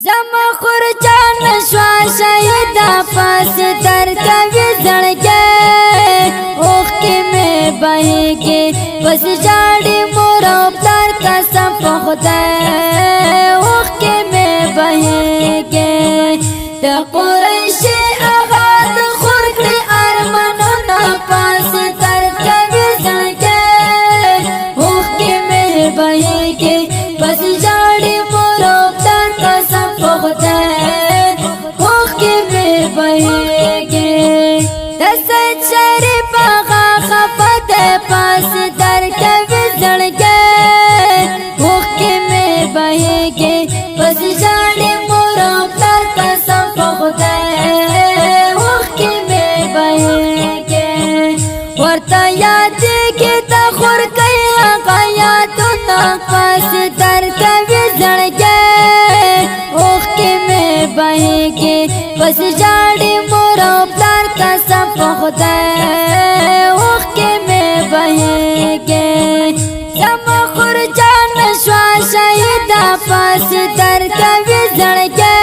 زما خورجان شوا شهیدا پاس در کوي زړګي اوخ کې مې بهيږي بس جاړي مور او پلار قسم په خدای اوخ کې مې بهيږي د قریش آغاز خور کړی ارمانونه پاس در کوي زړګي اوخ کې مې بهيږي بس جاړي مور او پلار قسم په خدای اوخ کې مې بهيږي د سید شریف هغه خفت پاس در کوي زړګي اوخ کې مې بهيږي بس جاړي مور او پلار قسم په خدای اوخ کې مې بهيږي ورته یادېږي د خور کوي هغه یادونه پاس در کوي زړګي اوخ کې مې بهيږي بس جاړي مور او پلار قسم په خدای اوخ کې مې بهيږي زما خورجان شوا شهیدا پاس در کوي زړګي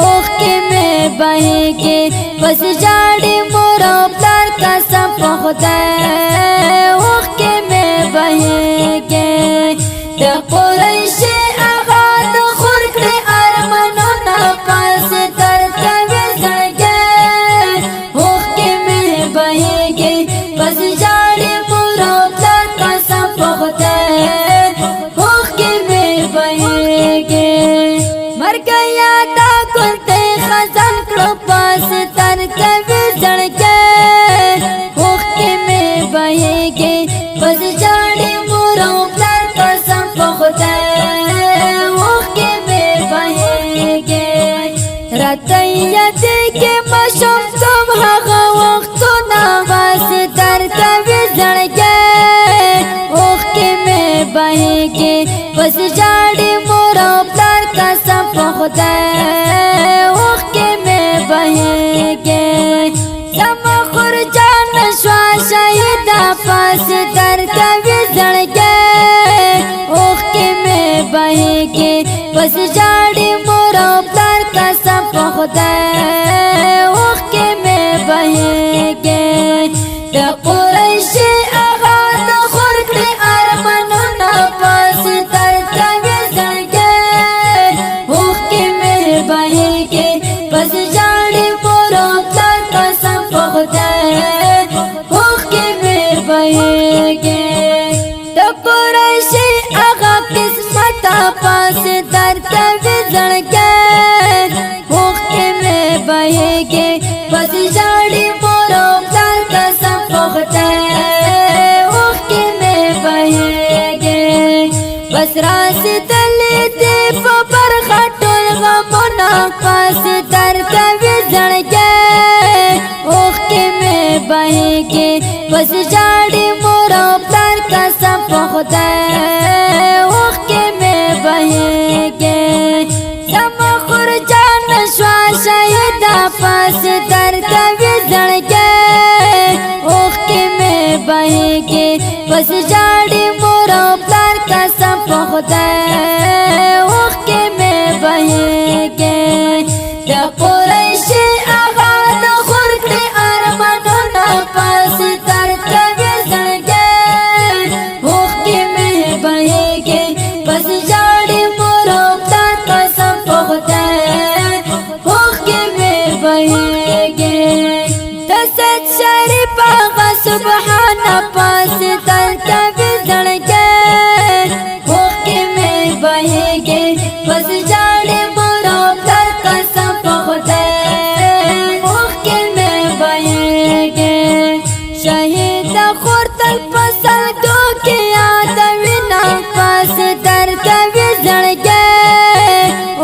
اوخ کې مې بهيږي بس جاړي مور او پلار قسم په خدای اوخ کې مې بهيږي د قریش آغاز خور کړی ارمانونه پاس در کوي زړګي اوخ کې مې بهيږي بس جاړي مور او پلار قسم په خدای اوخ کې مې بهيږي مرګ یادا ګلته خزان کړو پاس در کوي زړګي اوخ کې مې بهيږي بس جاړي مور او پلار قسم په خدای اوخ کې مې بهيږي راته یادېږي ماشوم توم هغه وختونه پاس در کوي زړګي اوخ کې مې بهيږي بس جاړي مور او پلار قسم په خدای اوخ کې مې بهيږي زما خورجان شوا شهیدا پاس در کوي زړګي اوخ کې مې بهيږي بس جاړي مور او پلار قسم په خدای اوخ کې مې بهيږي د قریش آغاز خور کړی ارمانونه پاس در کوي زړګي اوخ کې مې بهيږي بس جاړي مور او پلار قسم په خدای اوخ کې مې بهيږي د قریش هغه قسمت پاس در کوي زړګي اوخ کې مې بهيږي بس جاړي مور او پلار قسم په خدای اوخ کې مې بهيږي بس راسېدلې دې په برخه ټول غمونه پاس در کوي زړګي اوخ کې مې بهيږي بس جاړي مور او پلار قسم په خدای اوخ کې مې بهيږي زما خورجان شوا شهیدا پاس در کوي زړګي اوخ کې مې بهيږي بس جاړي مور او پلار قسم په خدای اوخ کې مې بهيږي د قریش آغاز خور کړی ارمانونه پاس در کوي زړګي اوخ کې مې بهيږي بس جاړي مور او پلار قسم په خدای اوخ کې مې بهيږي د سید شریف هغه سبحان پاس در کوي زړګي اوخ کې مې بهيږي بس جاړي مور او پلار قسم په خدای اوخ کې مې بهيږي شهید خور تل فصل دو کې یادوي نه پاس در کوي زړګي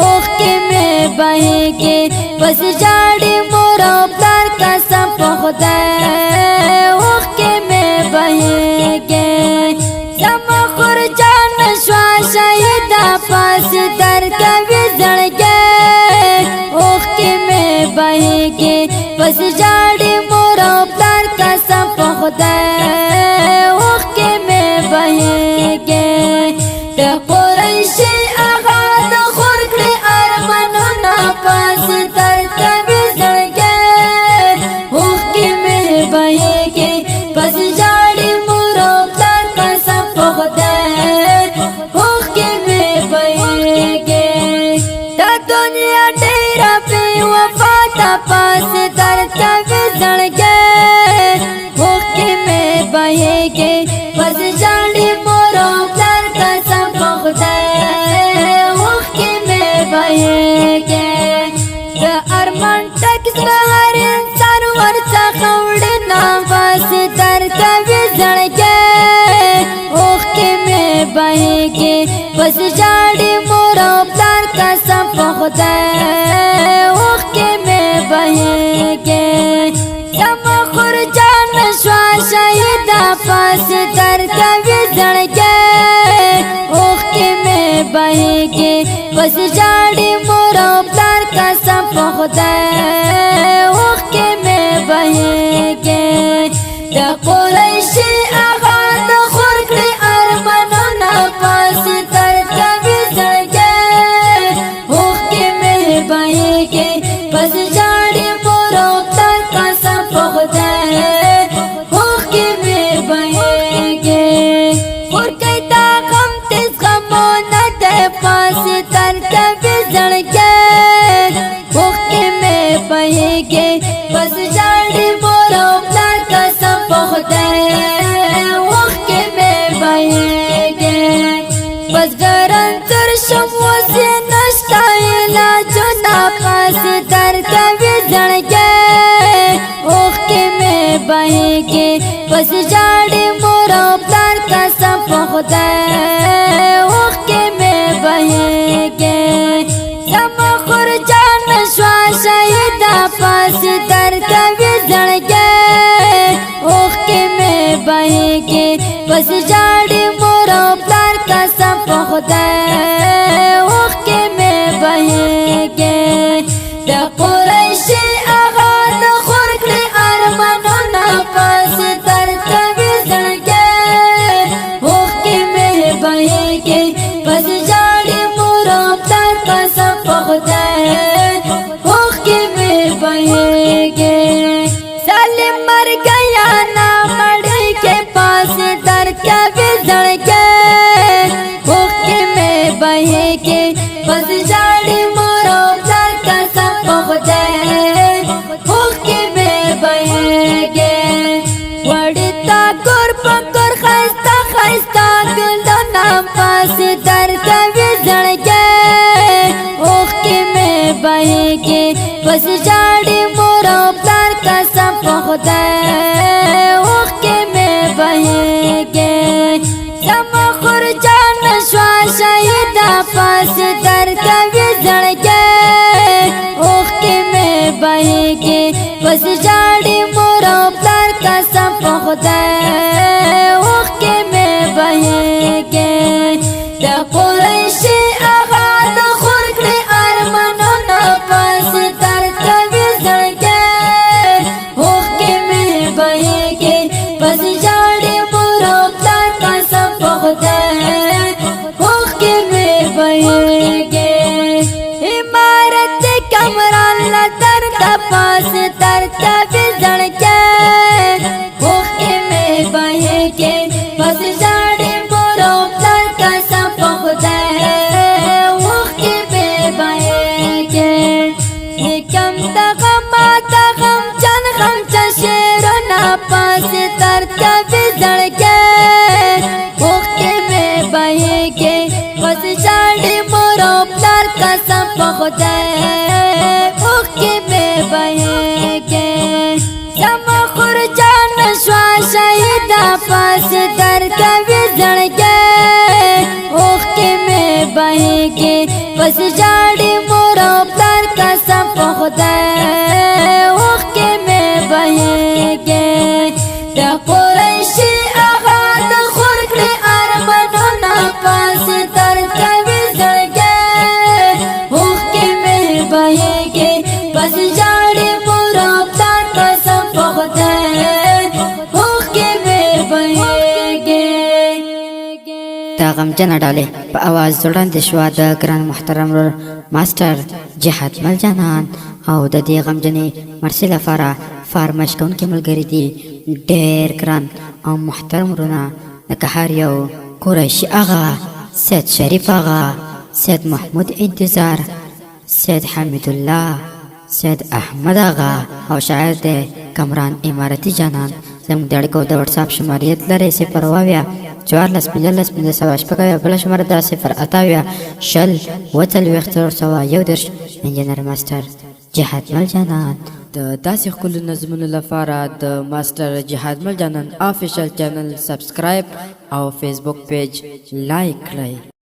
اوخ کې مې بهيږي بس جاړي مور او پلار قسم په خدای اوخ کې مې بهيږي زما خورجان شوا شهیدا پاس در کوي زړګي اوخ کې مې بهيږي بس جاړي مور او پلار قسم په خدای اوخ کې مې بهيږي د قریش آغاز خور کړی ارمان دنیا ډیره بې وفا ده پاس درد کوي زړګی اوښکې مې بهیږي بس ژاړي مور او پلار قسم په خدای اوښکې مې بهیږي د ارمان ټکس به هر انسان ورڅخه وړي نفس درد کوي زړګی اوښکې مې بهیږي بس ژاړي مور او پلار قسم په خدای اوښکې مې بهیږي زما خورجان شوه شهیده پاس درد کوي زړګی اوښکې مې بهیږي بس ژاړي مور او پلار قسم په خدای اوښکې مې بهیږي د قریشي اغا د خور کړي ارمانونه پاس درد کوي زړګی اوښکې مې بهیږي بس ژاړي مور او پلار قسم په خدای اوښکې مې بهیږي ورکوي دا غم تیز غمونه دی پاس درد کوي زړګی اوښکې مې بهیږي بس ژاړي مور او پلار قسم په خدای اوښکې مې بهیږي بزګران تر شم اوس یې نشته علاجونه پاس درد کوي زړګی اوښکې مې بهیږي بس ژاړي مور او پلار قسم په خدای اوښکې مې بهیږي زما خورجان شوه شهیده پاس درد کوي زړګی اوښکې مې بهیږي بس ژاړي مور او پلار قسم په خدای اوښکې مې بهیږي د قریشي اغا د خور کړي ارمانونه پاس درد کوي زړګی اوښکې مې بهیږي بس ژاړي مور او پلار قسم په خدای اوښکې مې بهیږي ظالم مر گیا نا مړیږي پاس درد کوي زړګی اوښکې مې بهیږي بس ژاړي مور او پلار قسم په خدای اوښکې مې بهیږي وړې تا ګور په ګور ښایسته ښایسته ګلونه پاس درد کوي زړګی اوښکې مې بهیږي بس ژاړي مور او پلار قسم په خدای اوښکې مې بهیږي زما خورجان شوه شهیده پاس درد کوي زړګی اوښکې مې بهیږي بس ژاړي مور او پلار قسم په خدای اوښکې مې بهیږي د قریشي اغا د خور کړي ارمانونه پاس درد کوي زړګی اوښکې مې بهیږي بس ژاړي مور او پلار قسم په خدای اوښکې مې بهیږي عمارت کمران له درده پاس درد کوي زړګی اوښکې مې بهیږي بس ژاړي مور او پلار قسم په خدای اوښکې مې بهیږي کم د غمه د غمجن غمجن شعرونه پاس درد کوي زړګی اوښکې مې بهیږي بس ژاړي مور او پلار قسم په خدای اوښکې مې بهیږي زما خورجان شوه شهیده پاس درد کوي زړګی اوښکې مې بهیږي بس ژاړي مور او پلار قسم په خدای اوښکې مې بهیږي د قریشي اغا د خور کړي ارمانونه پاس درد کوي زړګی اوښکې مې بهیږي بس ژاړي مور او پلار قسم په خدای اوښکې مې بهیږي دا غمجنه ډالۍ په اواز وړاندې شوه د ګران محترم ورور ماسټر جهاد مل جانان او د دې غمجنې مرسي لپاره فارمش کوونکي ملګري دي ډېر ګران او محترم ورونه لکه هر یو قریشي اغا، سید شریف اغا، سید محمود انتظار، سید حمید الله، سید احمد آغا او شاعر دی کمران امارتی جانان. زموږ د اړیکو د وټساپ شماریت لرئ 0 14 15 15 شپږ بله شماره د 0 28 شل 40 انجینر ماسټر جهاد مل جانان. د داسې ښکلو نظمونو لپاره د ماسټر جهاد مل جانان آفیشل چینل سبسکرایب او فیسبوک پیج لایک کړئ.